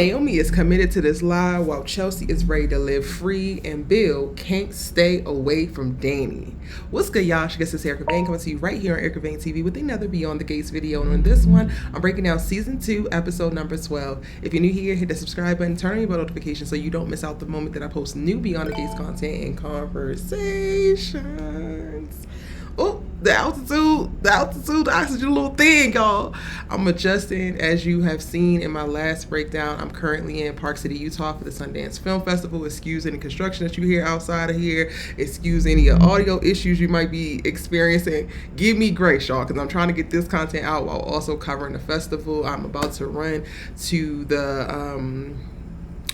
Naomi is committed to this lie while Chelsea is ready to live free and Bill can't stay away from Dani. What's good, y'all? This is Erica Vane coming to you right here on Erica Vane TV with another Beyond the Gates video. And on this one, I'm breaking down season 2, episode number 12. If you're new here, hit the subscribe button, turn on your bell notifications so you don't miss out the moment that I post new Beyond the Gates content and conversations. Oh, the altitude, the oxygen, a little thing, y'all. I'm adjusting, as you have seen in my last breakdown. I'm currently in Park City, Utah for the Sundance Film Festival. Excuse any construction that you hear outside of here. Excuse any audio issues you might be experiencing. Give me grace, y'all, because I'm trying to get this content out while also covering the festival. I'm about to run to the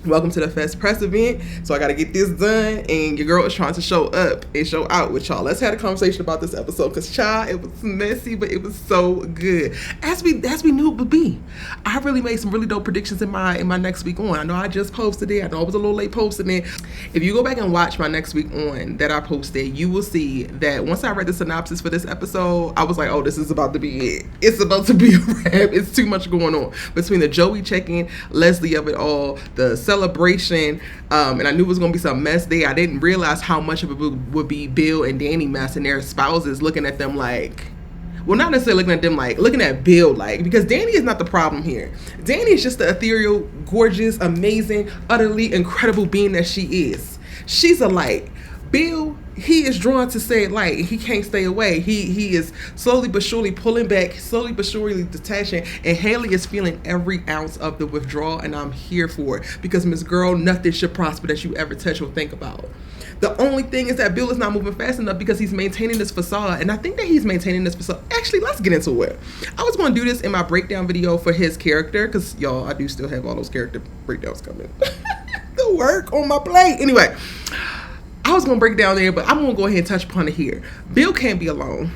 Welcome to the Fest press event, so I got to get this done, and your girl is trying to show up and show out with y'all. Let's have a conversation about this episode, because child, it was messy, but it was so good, as we knew it would be. I really made some really dope predictions in my next week on. I know I just posted it. I know I was a little late posting it. If you go back and watch my next week on that I posted, you will see that once I read the synopsis for this episode, I was like, oh, this is about to be it. It's about to be a wrap. It's too much going on between the Joey check-in, Leslie of it all, the celebration, and I knew it was going to be some mess there. I didn't realize how much of it would be Bill and Dani mess and their spouses looking at them like, well, not necessarily looking at them like, looking at Bill like, because Dani is not the problem here. Dani is just the ethereal, gorgeous, amazing, utterly incredible being that she is. She's a light. Bill, he is drawn to say light. He can't stay away. He is slowly but surely pulling back, slowly but surely detaching, and Haley is feeling every ounce of the withdrawal, and I'm here for it, because Miss Girl, nothing should prosper that you ever touch or think about. The only thing is that Bill is not moving fast enough because he's maintaining this facade, and I think that he's maintaining this facade. Actually, let's get into it. I was going to do this in my breakdown video for his character, because y'all, I do still have all those character breakdowns coming. The work on my plate. Anyway, I was going to break down there, but I'm going to go ahead and touch upon it here. Bill can't be alone.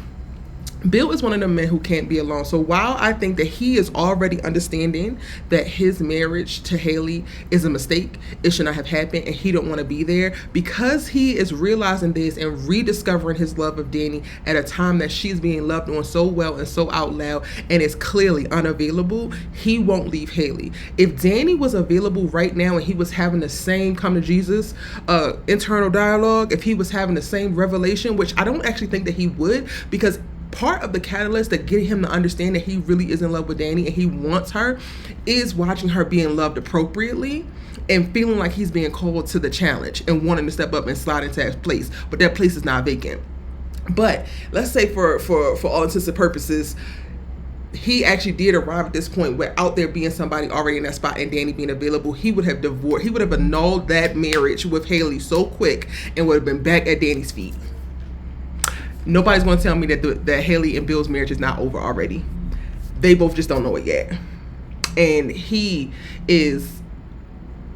Bill is one of the men who can't be alone. So while I think that he is already understanding that his marriage to Haley is a mistake, it should not have happened, and he don't want to be there, because he is realizing this and rediscovering his love of Dani at a time that she's being loved on so well and so out loud and is clearly unavailable, he won't leave Haley. If Dani was available right now and he was having the same come to Jesus internal dialogue, if he was having the same revelation, which I don't actually think that he would, because part of the catalyst that get him to understand that he really is in love with Dani and he wants her is watching her being loved appropriately and feeling like he's being called to the challenge and wanting to step up and slide into that place, but that place is not vacant. But let's say for all intents and purposes, he actually did arrive at this point where, out there being somebody already in that spot and Dani being available, he would have divorced, he would have annulled that marriage with Haley so quick and would have been back at Dani's feet. Nobody's going to tell me that Haley and Bill's marriage is not over already. They both just don't know it yet. And he is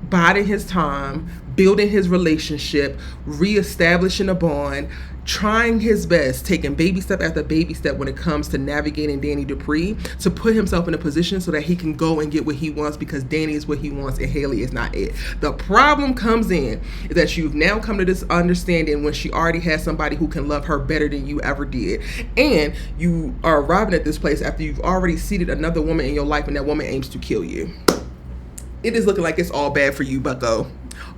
biding his time, building his relationship, reestablishing a bond, trying his best, taking baby step after baby step when it comes to navigating Dani Dupree to put himself in a position so that he can go and get what he wants, because Dani is what he wants and Haley is not it. The problem comes in is that you've now come to this understanding when she already has somebody who can love her better than you ever did, and you are arriving at this place after you've already seated another woman in your life and that woman aims to kill you. It is looking like it's all bad for you, bucko.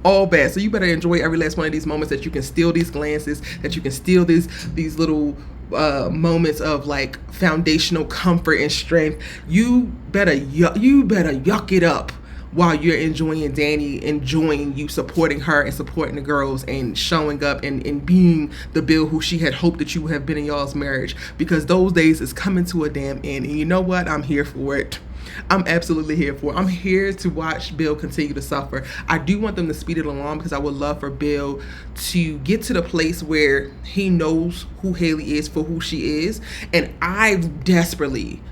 All bad. So you better enjoy every last one of these moments that you can steal these glances, that you can steal these little moments of like foundational comfort and strength. You better yuck it up while you're enjoying Dani, enjoying you supporting her and supporting the girls and showing up and being the Bill who she had hoped that you would have been in y'all's marriage, because those days is coming to a damn end. And you know what? I'm here for it. I'm absolutely here for it. I'm here to watch Bill continue to suffer. I do want them to speed it along, because I would love for Bill to get to the place where he knows who Haley is for who she is. And I'm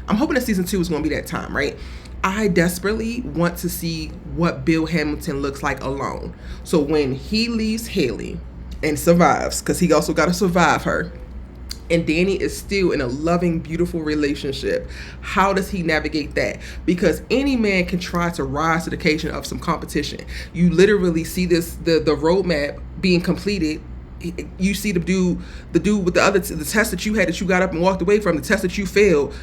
hoping that season 2 is going to be that time, right? I desperately want to see what Bill Hamilton looks like alone. So when he leaves Haley and survives, because he also got to survive her, and Dani is still in a loving, beautiful relationship, how does he navigate that? Because any man can try to rise to the occasion of some competition. You literally see this, the roadmap being completed. You see the dude with the test that you had, that you got up and walked away from, the test that you failed,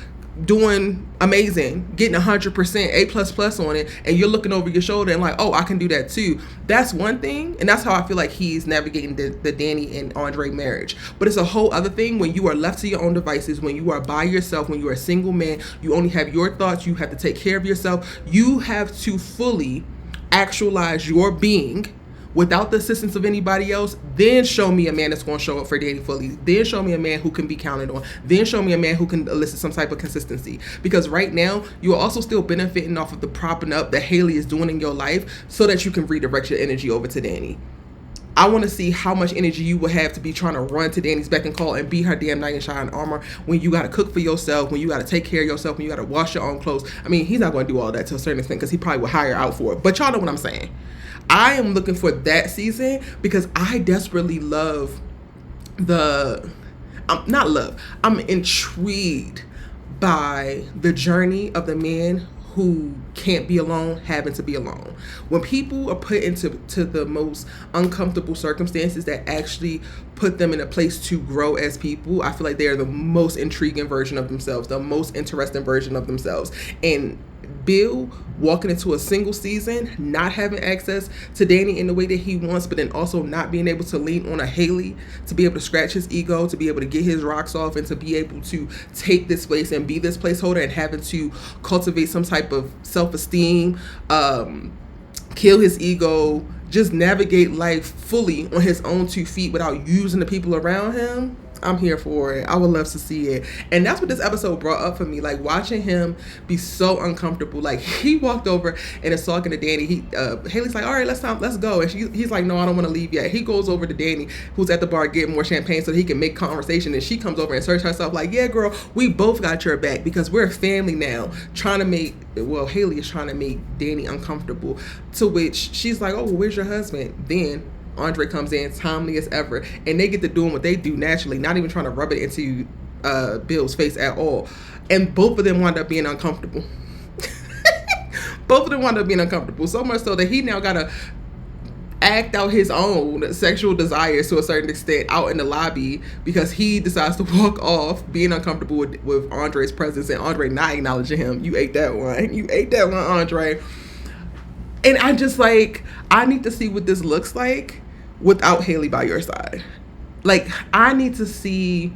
doing amazing, getting 100% A++ on it, and you're looking over your shoulder and like, oh, I can do that too. That's one thing, and that's how I feel like he's navigating the Dani and Andre marriage. But it's a whole other thing when you are left to your own devices, when you are by yourself, when you are a single man, you only have your thoughts, you have to take care of yourself, you have to fully actualize your being without the assistance of anybody else. Then show me a man that's going to show up for Dani fully. Then show me a man who can be counted on. Then show me a man who can elicit some type of consistency. Because right now, you are also still benefiting off of the propping up that Haley is doing in your life so that you can redirect your energy over to Dani. I want to see how much energy you will have to be trying to run to Dani's beck and call and be her damn knight in shining armor when you got to cook for yourself, when you got to take care of yourself, when you got to wash your own clothes. I mean, he's not going to do all that to a certain extent because he probably will hire out for it. But y'all know what I'm saying. I am looking for that season because I desperately love I'm intrigued by the journey of the man who can't be alone, having to be alone. When people are put into the most uncomfortable circumstances that actually put them in a place to grow as people, I feel like they are the most intriguing version of themselves, the most interesting version of themselves. And Bill walking into a single season, not having access to Dani in the way that he wants, but then also not being able to lean on a Haley to be able to scratch his ego, to be able to get his rocks off, and to be able to take this place and be this placeholder, and having to cultivate some type of self-esteem, kill his ego, just navigate life fully on his own 2 feet without using the people around him. I'm here for it. I would love to see it. And that's what this episode brought up for me. Like, watching him be so uncomfortable. Like, he walked over and is talking to Dani. Haley's like, all right, let's go. And he's like, no, I don't want to leave yet. He goes over to Dani, who's at the bar getting more champagne so that he can make conversation. And she comes over and asserts herself like, yeah, girl, we both got your back because we're a family now. Haley is trying to make Dani uncomfortable. To which she's like, oh, well, where's your husband? Then Andre comes in, timely as ever, and they get to doing what they do naturally, not even trying to rub it into Bill's face at all. And both of them wound up being uncomfortable. Both of them wound up being uncomfortable, so much so that he now got to act out his own sexual desires to a certain extent out in the lobby because he decides to walk off being uncomfortable with Andre's presence and Andre not acknowledging him. You ate that one. You ate that one, Andre. And I just like, I need to see what this looks like without Haley by your side. Like, I need to see,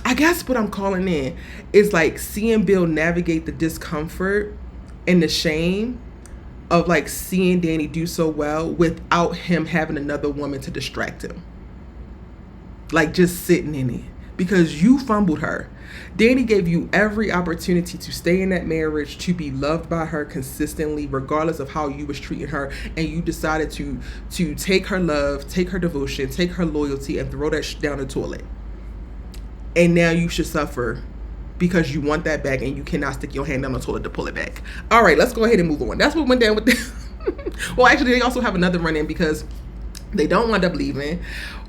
I guess what I'm calling in is like seeing Bill navigate the discomfort and the shame of like seeing Dani do so well without him having another woman to distract him. Like, just sitting in it. Because you fumbled her. Dani gave you every opportunity to stay in that marriage, to be loved by her consistently, regardless of how you was treating her, and you decided to take her love, take her devotion, take her loyalty, and throw that down the toilet. And now you should suffer because you want that back, and you cannot stick your hand down the toilet to pull it back. All right, let's go ahead and move on. That's what went down with this. Well, actually, they also have another run-in because they don't wind up leaving.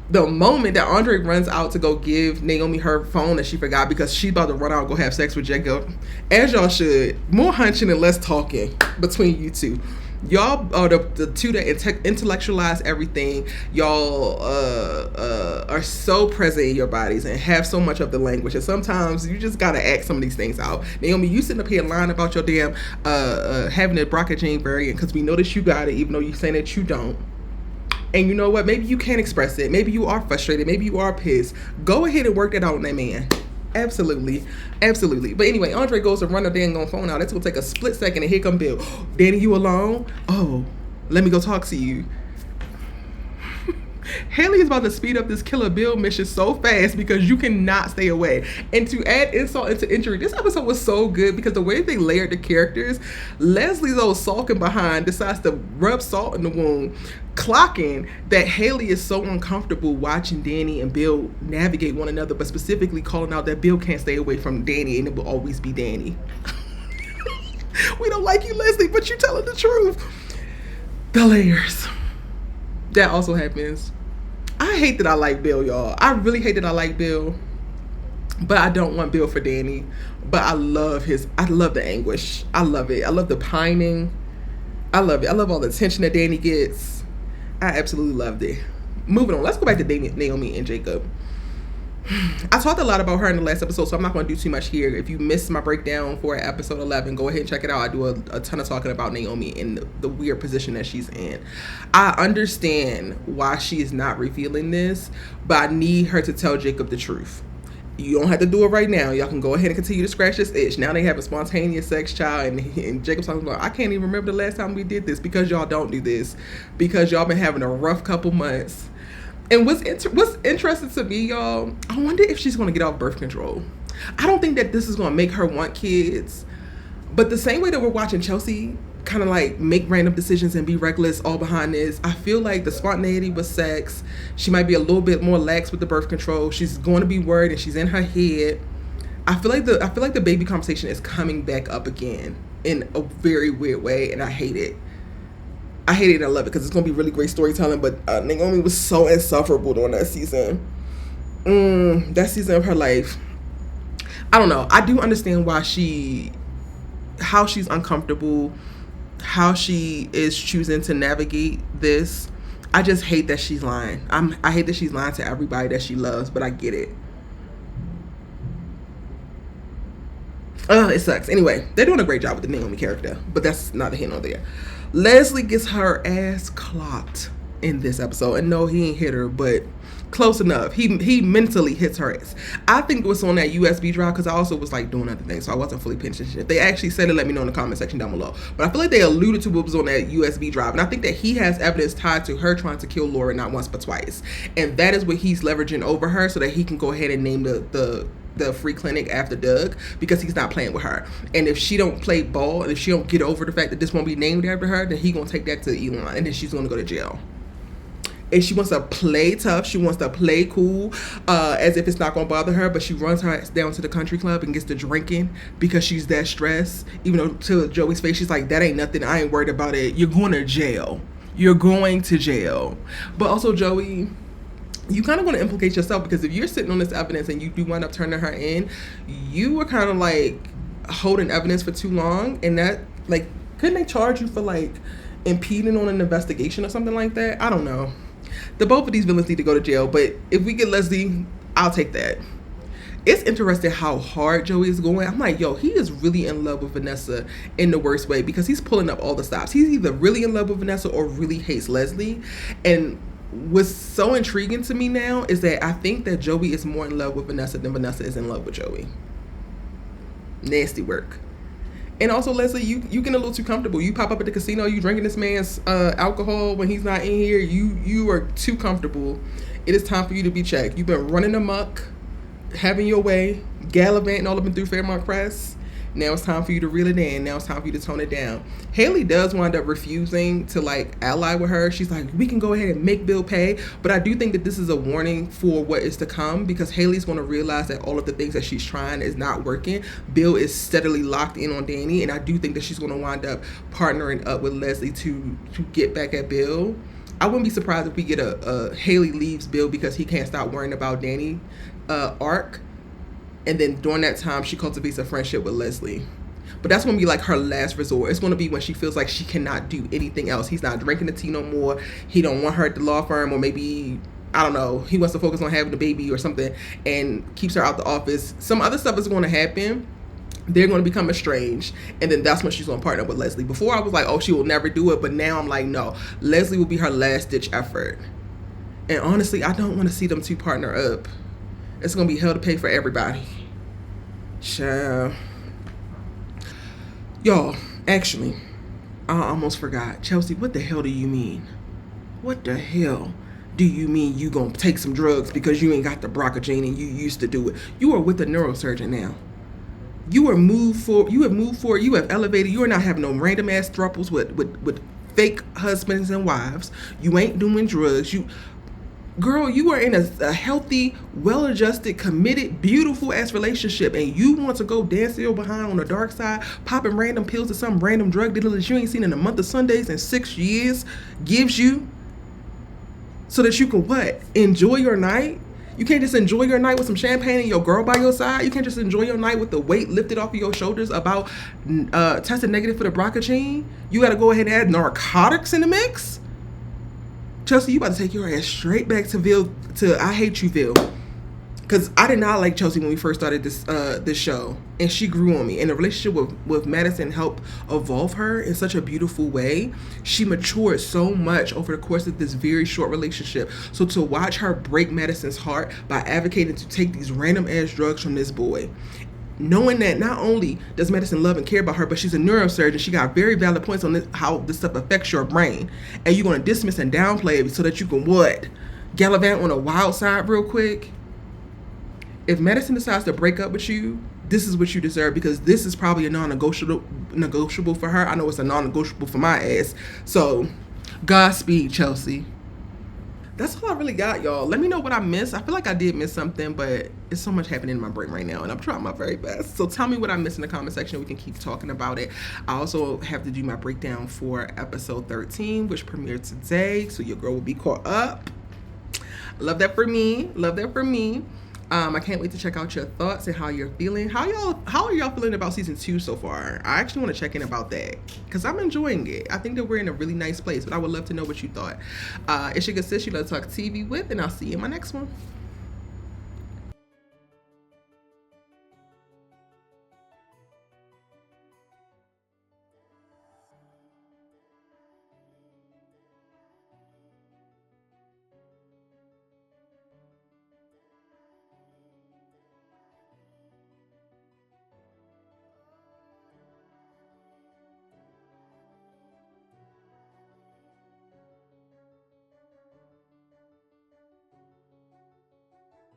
The moment that Andre runs out to go give Naomi her phone that she forgot because she's about to run out and go have sex with Jacob, as y'all should, more hunching and less talking between you two. Y'all are the two that intellectualize everything. Y'all are so present in your bodies and have so much of the language. And sometimes you just gotta act some of these things out. Naomi, you sitting up here lying about your damn having a BRCA gene variant because we noticed you got it, even though you saying that you don't. And you know what? Maybe you can't express it. Maybe you are frustrated. Maybe you are pissed. Go ahead and work that out on that man. Absolutely. Absolutely. But anyway, Andre goes to run the dang phone out. It's going to take a split second and here come Bill. Dani, you alone? Oh, let me go talk to you. Haley is about to speed up this Killer Bill mission so fast because you cannot stay away. And to add insult into injury, this episode was so good because the way they layered the characters, Leslie's old sulking behind decides to rub salt in the wound, clocking that Haley is so uncomfortable watching Dani and Bill navigate one another, but specifically calling out that Bill can't stay away from Dani and it will always be Dani. We don't like you, Leslie, but you're telling the truth. The layers. That also happens. I hate that I like Bill, y'all. I really hate that I like Bill. But I don't want Bill for Dani. But I love the anguish. I love it. I love the pining. I love it. I love all the attention that Dani gets. I absolutely loved it. Moving on. Let's go back to Naomi and Jacob. I talked a lot about her in the last episode, so I'm not going to do too much here. If you missed my breakdown for episode 11, go ahead and check it out. I do a ton of talking about Naomi and the weird position that she's in. I understand why she is not revealing this, but I need her to tell Jacob the truth. You don't have to do it right now. Y'all can go ahead and continue to scratch this itch. Now they have a spontaneous sex child, and Jacob's talking about, I can't even remember the last time we did this, because y'all don't do this, because y'all been having a rough couple months. And what's interesting to me, y'all, I wonder if she's going to get off birth control. I don't think that this is going to make her want kids, but the same way that we're watching Chelsea kind of like make random decisions and be reckless all behind this, I feel like the spontaneity with sex, she might be a little bit more lax with the birth control. She's going to be worried and she's in her head. I feel like the baby conversation is coming back up again in a very weird way, and I hate it. I hate it and I love it, because it's going to be really great storytelling, but Naomi was so insufferable during that season. That season of her life. I don't know. I do understand how she's uncomfortable, how she is choosing to navigate this. I just hate that she's lying. I hate that she's lying to everybody that she loves, but I get it. It sucks. Anyway, they're doing a great job with the Naomi character, but that's neither here nor there. Leslie gets her ass clocked in this episode, and no, he ain't hit her, but close enough. He mentally hits her ass. I think it was on that USB drive, because I also was like doing other things, so I wasn't fully paying attention. If they actually said it, let me know in the comment section down below. But I feel like they alluded to what was on that USB drive, and I think that he has evidence tied to her trying to kill Laura not once but twice, and that is what he's leveraging over her so that he can go ahead and name the free clinic after Doug, because he's not playing with her. And if she don't play ball, and if she don't get over the fact that this won't be named after her, then he gonna take that to Elon, and then she's gonna go to jail. And she wants to play tough, she wants to play cool, as if it's not gonna bother her, but she runs her ass down to the country club and gets to drinking because she's that stressed. Even though to Joey's face, she's like, that ain't nothing, I ain't worried about it. You're going to jail. You're going to jail. But also, Joey, you kind of want to implicate yourself, because if you're sitting on this evidence and you do wind up turning her in, you were kind of like holding evidence for too long, and that, like, couldn't they charge you for like impeding on an investigation or something like that? I don't know. Both of these villains need to go to jail, but if we get Leslie, I'll take that. It's interesting how hard Joey is going. I'm like, yo, he is really in love with Vanessa in the worst way, because he's pulling up all the stops. He's either really in love with Vanessa or really hates Leslie. And what's so intriguing to me now is that I think that Joey is more in love with Vanessa than Vanessa is in love with Joey. Nasty work. And also, Leslie, you getting a little too comfortable. You pop up at the casino, you drinking this man's alcohol when he's not in here. You are too comfortable. It is time for you to be checked. You've been running amok, having your way, gallivanting all up and through Fairmont Press. Now it's time for you to reel it in. Now it's time for you to tone it down. Haley does wind up refusing to like ally with her. She's like, we can go ahead and make Bill pay. But I do think that this is a warning for what is to come, because Haley's going to realize that all of the things that she's trying is not working. Bill is steadily locked in on Dani, and I do think that she's going to wind up partnering up with Leslie to get back at Bill. I wouldn't be surprised if we get a Haley leaves Bill because he can't stop worrying about Dani arc. And then during that time, she cultivates a friendship with Leslie. But that's going to be like her last resort. It's going to be when she feels like she cannot do anything else. He's not drinking the tea no more. He don't want her at the law firm, or maybe, I don't know, he wants to focus on having a baby or something, and keeps her out the office. Some other stuff is going to happen. They're going to become estranged, and then that's when she's going to partner with Leslie. Before I was like, oh, she will never do it, but now I'm like, no, Leslie will be her last ditch effort. And honestly, I don't want to see them two partner up. It's going to be hell to pay for everybody. Child. Y'all, actually, I almost forgot. Chelsea, what the hell do you mean? What the hell do you mean you gonna take some drugs because you ain't got the Brocagene and you used to do it? You are with a neurosurgeon now. You have moved forward. You have elevated. You are not having no random ass thruples with fake husbands and wives. You ain't doing drugs. Girl, you are in a healthy, well-adjusted, committed, beautiful-ass relationship, and you want to go dance your behind on the dark side, popping random pills to some random drug dealer that you ain't seen in a month of Sundays in 6 years gives you, so that you can what? Enjoy your night? You can't just enjoy your night with some champagne and your girl by your side. You can't just enjoy your night with the weight lifted off of your shoulders about testing negative for the Brocagene. You got to go ahead and add narcotics in the mix? Chelsea, you about to take your ass straight back to I Hate You Ville. because I did not like Chelsea when we first started this show, and she grew on me. And the relationship with Madison helped evolve her in such a beautiful way. She matured so much over the course of this very short relationship. So to watch her break Madison's heart by advocating to take these random ass drugs from this boy, knowing that not only does Madison love and care about her, but she's a neurosurgeon, she got very valid points on this, how this stuff affects your brain, and you're going to dismiss and downplay it so that you can what? Gallivant on a wild side real quick. If Madison decides to break up with you, this is what you deserve, because this is probably a non-negotiable for her. I know it's a non-negotiable for my ass. So, Godspeed, Chelsea. That's all I really got, y'all. Let me know what I missed. I feel like I did miss something, but it's so much happening in my brain right now, and I'm trying my very best. So tell me what I missed in the comment section. We can keep talking about it. I also have to do my breakdown for episode 13, which premiered today, so your girl will be caught up. Love that for me. Love that for me. I can't wait to check out your thoughts and how you're feeling. How are y'all feeling about season 2 so far? I actually want to check in about that, because I'm enjoying it. I think that we're in a really nice place, but I would love to know what you thought. It's your good sis you love to talk TV with, and I'll see you in my next one.